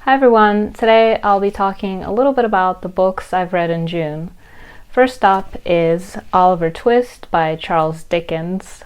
Hi everyone, today I'll be talking a little bit about the books I've read in June. First up is Oliver Twist by Charles Dickens.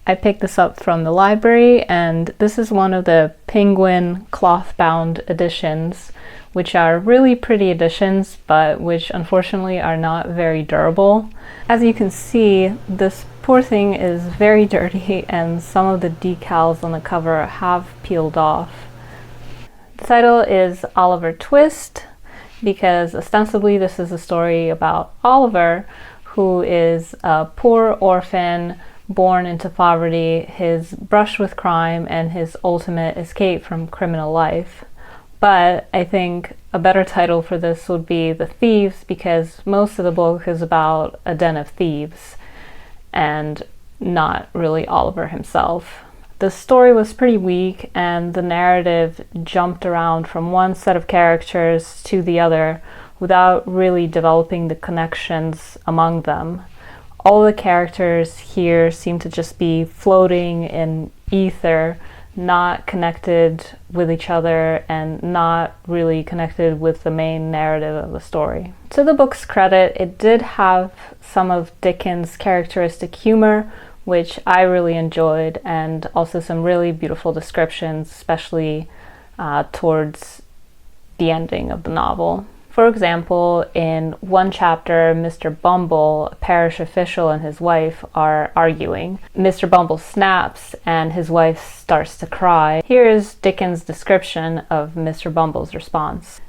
I picked this up from the library, and this is one of the Penguin cloth-bound editions, which are really pretty editions, but which unfortunately are not very durable. As you can see, this poor thing is very dirty and some of the decals on the cover have peeled off. The title is Oliver Twist because ostensibly this is a story about Oliver, who is a poor orphan born into poverty, his brush with crime, and his ultimate escape from criminal life. But I think a better title for this would be The Thieves, because most of the book is about a den of thieves and not really Oliver himself. The story was pretty weak, and the narrative jumped around from one set of characters to the other without really developing the connections among them. All the characters here seem to just be floating in ether, not connected with each other and not really connected with the main narrative of the story. To the book's credit, it did have some of Dickens' characteristic humor, which I really enjoyed, and also some really beautiful descriptions, especially towards the ending of the novel. For example, in one chapter, Mr. Bumble, a parish official, and his wife are arguing. Mr. Bumble snaps and his wife starts to cry. Here is Dickens' description of Mr. Bumble's response.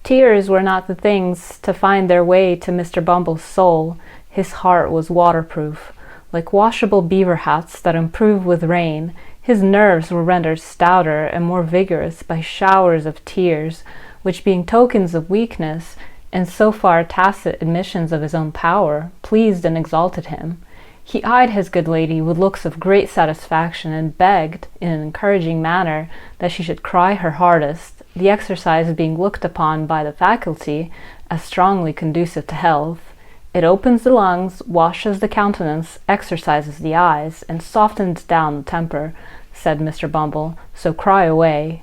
Tears were not the things to find their way to Mr. Bumble's soul. His heart was waterproof. Like washable beaver hats that improve with rain, his nerves were rendered stouter and more vigorous by showers of tears, which being tokens of weakness, and so far tacit admissions of his own power, pleased and exalted him. He eyed his good lady with looks of great satisfaction, and begged, in an encouraging manner, that she should cry her hardest, the exercise being looked upon by the faculty as strongly conducive to health. It opens the lungs, washes the countenance, exercises the eyes, and softens down the temper, said Mr. Bumble, so cry away.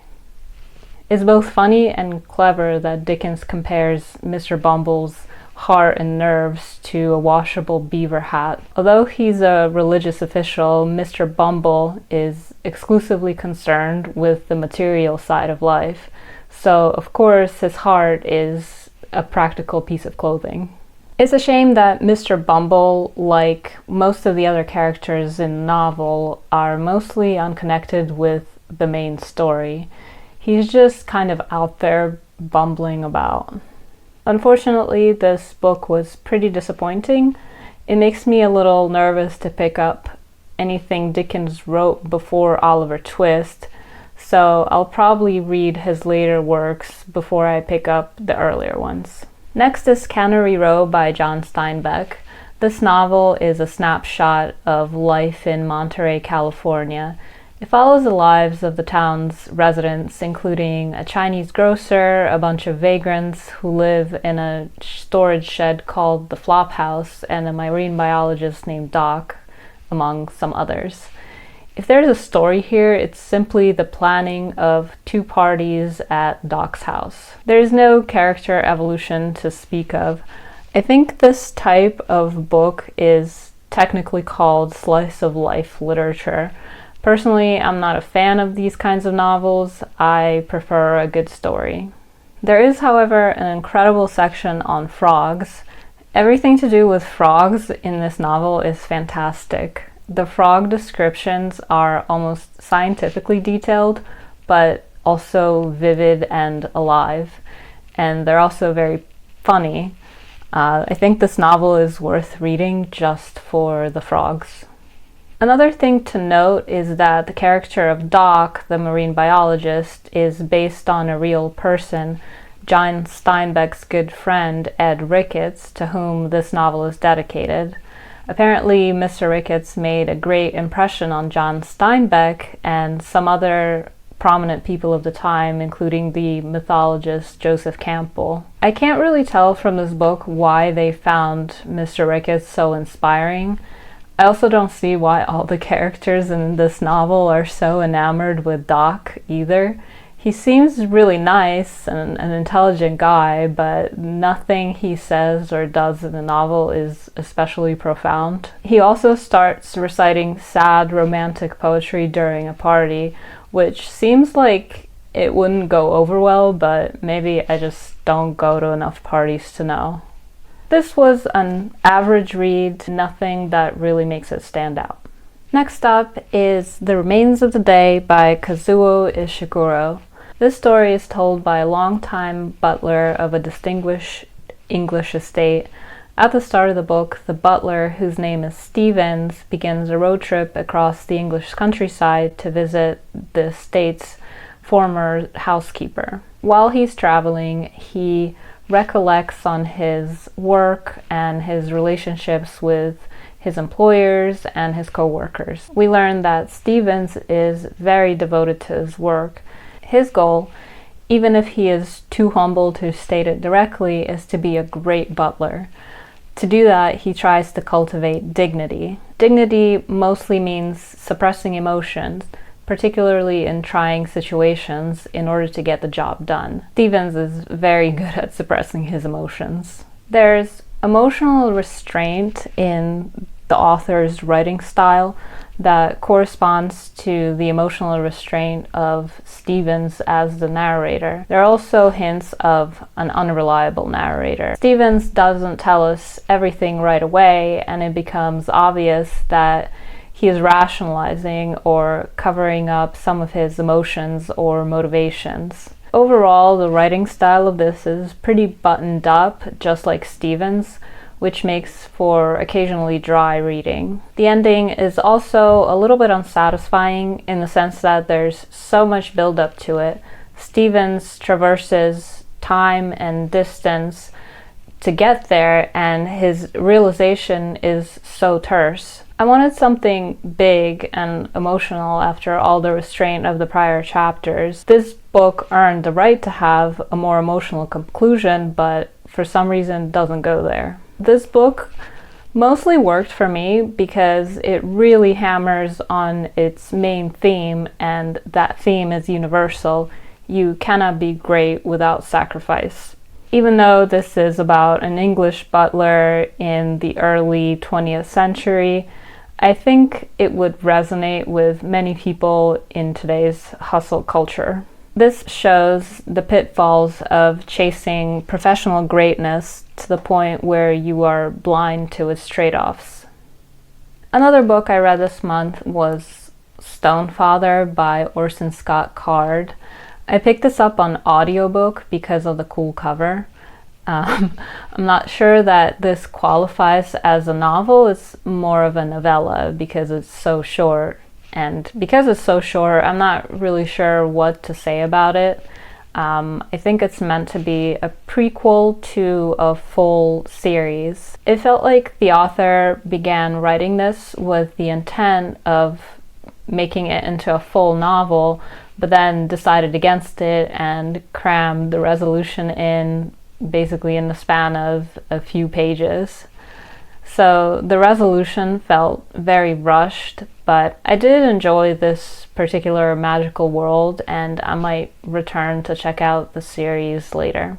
It's both funny and clever that Dickens compares Mr. Bumble's heart and nerves to a washable beaver hat. Although he's a religious official, Mr. Bumble is exclusively concerned with the material side of life, so of course his heart is a practical piece of clothing. It's a shame that Mr. Bumble, like most of the other characters in the novel, are mostly unconnected with the main story. He's just kind of out there bumbling about. Unfortunately, this book was pretty disappointing. It makes me a little nervous to pick up anything Dickens wrote before Oliver Twist, so I'll probably read his later works before I pick up the earlier ones. Next is Canary Row by John Steinbeck. This novel is a snapshot of life in Monterey, California. It follows the lives of the town's residents, including a Chinese grocer, a bunch of vagrants who live in a storage shed called the Flop House, and a marine biologist named Doc, among some others. If there's a story here, it's simply the planning of two parties at Doc's house. There is no character evolution to speak of. I think this type of book is technically called slice of life literature. Personally, I'm not a fan of these kinds of novels. I prefer a good story. There is, however, an incredible section on frogs. Everything to do with frogs in this novel is fantastic. The frog descriptions are almost scientifically detailed, but also vivid and alive. And they're also very funny. I think this novel is worth reading just for the frogs. Another thing to note is that the character of Doc, the marine biologist, is based on a real person, John Steinbeck's good friend, Ed Ricketts, to whom this novel is dedicated. Apparently, Mr. Ricketts made a great impression on John Steinbeck and some other prominent people of the time, including the mythologist Joseph Campbell. I can't really tell from this book why they found Mr. Ricketts so inspiring. I also don't see why all the characters in this novel are so enamored with Doc either. He seems really nice and an intelligent guy, but nothing he says or does in the novel is especially profound. He also starts reciting sad romantic poetry during a party, which seems like it wouldn't go over well, but maybe I just don't go to enough parties to know. This was an average read, nothing that really makes it stand out. Next up is The Remains of the Day by Kazuo Ishiguro. This story is told by a longtime butler of a distinguished English estate. At the start of the book, the butler, whose name is Stevens, begins a road trip across the English countryside to visit the estate's former housekeeper. While he's traveling, he recollects on his work and his relationships with his employers and his co-workers. We learn that Stevens is very devoted to his work. His goal, even if he is too humble to state it directly, is to be a great butler. To do that, he tries to cultivate dignity. Dignity mostly means suppressing emotions, particularly in trying situations, in order to get the job done. Stevens is very good at suppressing his emotions. There's emotional restraint in the author's writing style that corresponds to the emotional restraint of Stevens as the narrator. There are also hints of an unreliable narrator. Stevens doesn't tell us everything right away, and it becomes obvious that he is rationalizing or covering up some of his emotions or motivations. Overall, the writing style of this is pretty buttoned up, just like Stevens, which makes for occasionally dry reading. The ending is also a little bit unsatisfying in the sense that there's so much build-up to it. Stevens traverses time and distance to get there, and his realization is so terse. I wanted something big and emotional after all the restraint of the prior chapters. This book earned the right to have a more emotional conclusion, but for some reason doesn't go there. This book mostly worked for me because it really hammers on its main theme, and that theme is universal. You cannot be great without sacrifice. Even though this is about an English butler in the early 20th century, I think it would resonate with many people in today's hustle culture. This shows the pitfalls of chasing professional greatness to the point where you are blind to its trade-offs. Another book I read this month was Stonefather by Orson Scott Card. I picked this up on audiobook because of the cool cover. I'm not sure that this qualifies as a novel. It's more of a novella because it's so short. And because it's so short, I'm not really sure what to say about it. I think it's meant to be a prequel to a full series. It felt like the author began writing this with the intent of making it into a full novel, but then decided against it and crammed the resolution in basically in the span of a few pages. So the resolution felt very rushed, but I did enjoy this particular magical world, and I might return to check out the series later.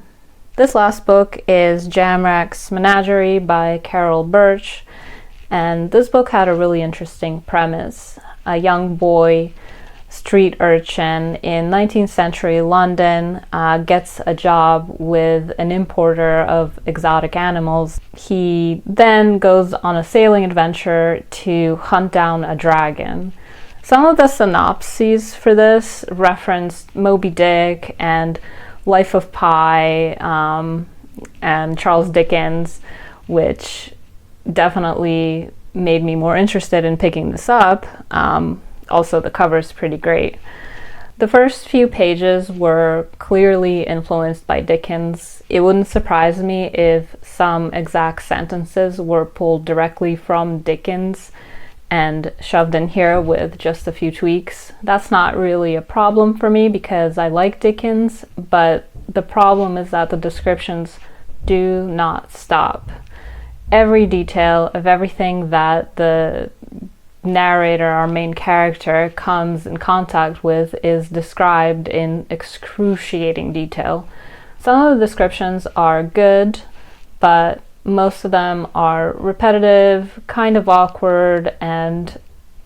This last book is Jamrach's Menagerie by Birch, and this book had a really interesting premise. a young boy, street urchin in 19th century London, gets a job with an importer of exotic animals. He then goes on a sailing adventure to hunt down a dragon. Some of the synopses for this referenced Moby Dick and Life of Pi and Charles Dickens, which definitely made me more interested in picking this up. Also, the cover's pretty great. The first few pages were clearly influenced by Dickens. It wouldn't surprise me if some exact sentences were pulled directly from Dickens and shoved in here with just a few tweaks. That's not really a problem for me because I like Dickens, but the problem is that the descriptions do not stop. Every detail of everything that the narrator, our main character, comes in contact with is described in excruciating detail. Some of the descriptions are good, but most of them are repetitive, kind of awkward, and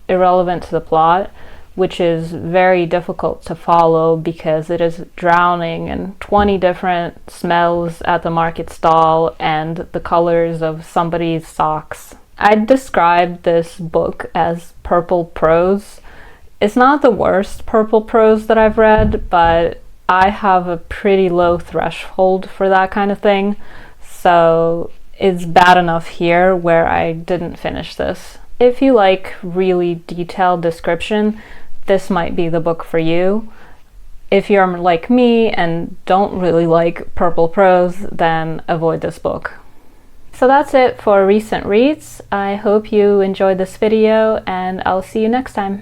irrelevant to the plot, which is very difficult to follow because it is drowning in 20 different smells at the market stall and the colors of somebody's socks. I'd describe this book as purple prose. It's not the worst purple prose that I've read, but I have a pretty low threshold for that kind of thing, so it's bad enough here where I didn't finish this. If you like really detailed description, this might be the book for you. If you're like me and don't really like purple prose, then avoid this book. So that's it for recent reads. I hope you enjoyed this video, and I'll see you next time.